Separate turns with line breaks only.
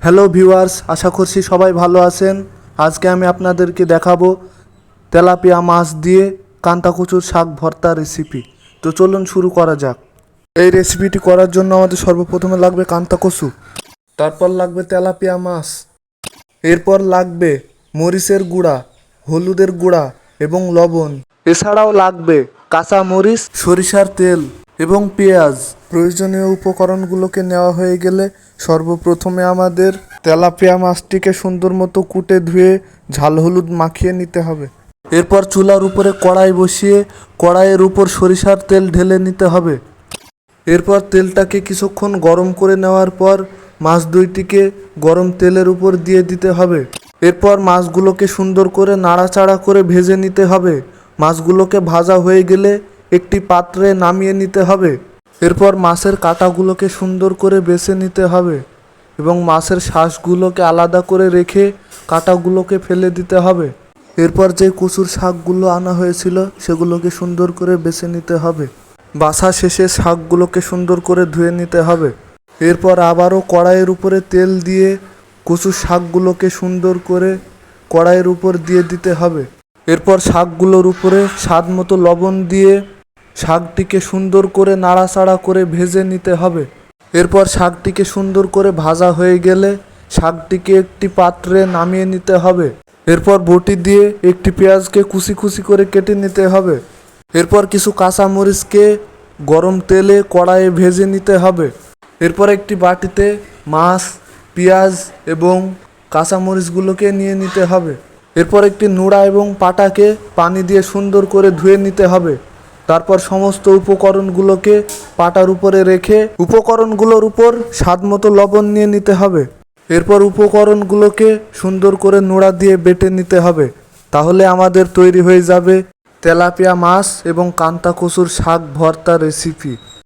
Hello viewers, আশা করছি সবাই ভালো আছেন। আজকে আমি আপনাদেরকে দেখাবো তেলাপিয়া মাছ দিয়ে কান্তা কচুর শাক ভর্তা রেসিপি। তো চলুন শুরু করা যাক। এই রেসিপিটি করার জন্য আমাদের সর্বপ্রথমে লাগবে কান্তা কচু, তারপর লাগবে তেলাপিয়া মাছ, এরপর লাগবে মরিচের গুঁড়া, হলুদের গুঁড়া এবং লবণ। এছাড়াও লাগবে কাঁচা মরিচ, সরিষার তেল এবং পেঁয়াজ। প্রয়োজনীয় উপকরণগুলোকে নেওয়া হয়ে গেলে সর্বপ্রথমে আমাদের তেলাপিয়া মাছটিকে সুন্দর মতো কুটে ধুয়ে ঝাল হলুদ মাখিয়ে নিতে হবে। এরপর চুলার উপরে কড়াই বসিয়ে কড়াইয়ের উপর সরিষার তেল ঢেলে নিতে হবে। এরপর তেলটাকে কিছুক্ষণ গরম করে নেওয়ার পর মাছ দুইটিকে গরম তেলের উপর দিয়ে দিতে হবে। এরপর মাছগুলোকে সুন্দর করে নাড়াচাড়া করে ভেজে নিতে হবে। মাছগুলোকে ভাজা হয়ে গেলে একটি পাত্রে নামিয়ে নিতে হবে। এরপর মাছের কাঁটাগুলোকে সুন্দর করে বেছে নিতে হবে এবং মাছের শ্বাসগুলোকে আলাদা করে রেখে কাঁটাগুলোকে ফেলে দিতে হবে। এরপর যে কচুর শাকগুলো আনা হয়েছিল সেগুলোকে সুন্দর করে বেছে নিতে হবে। বাছা শেষে শাকগুলোকে সুন্দর করে ধুয়ে নিতে হবে। এরপর আবারও কড়াইয়ের উপরে তেল দিয়ে কচুর শাকগুলোকে সুন্দর করে কড়াইয়ের উপর দিয়ে দিতে হবে। এরপর শাকগুলোর উপরে স্বাদ মতো লবণ দিয়ে শাকটিকে সুন্দর করে নাড়াচাড়া করে ভেজে নিতে হবে। এরপর শাকটিকে সুন্দর করে ভাজা হয়ে গেলে শাকটিকে একটি পাত্রে নামিয়ে নিতে হবে। এরপর বটি দিয়ে একটি পেঁয়াজকে কুচি কুচি করে কেটে নিতে হবে। এরপর কিছু কাঁচা মরিচকে গরম তেলে কড়াইয়ে ভেজে নিতে হবে। এরপর একটি বাটিতে মাছ, পেঁয়াজ এবং কাঁচামরিচগুলোকে নিয়ে নিতে হবে। এরপর একটি নুড়া এবং পাটাকে পানি দিয়ে সুন্দর করে ধুয়ে নিতে হবে। তারপর সমস্ত উপকরণগুলোকে পাটার উপরে রেখে উপকরণগুলোর উপর স্বাদমতো লবণ নিয়ে নিতে হবে। এরপর উপকরণগুলোকে সুন্দর করে নুড়া দিয়ে বেটে নিতে হবে। তাহলে আমাদের তৈরি হয়ে যাবে তেলাপিয়া মাছ এবং কান্তা কচুর শাক ভর্তা রেসিপি।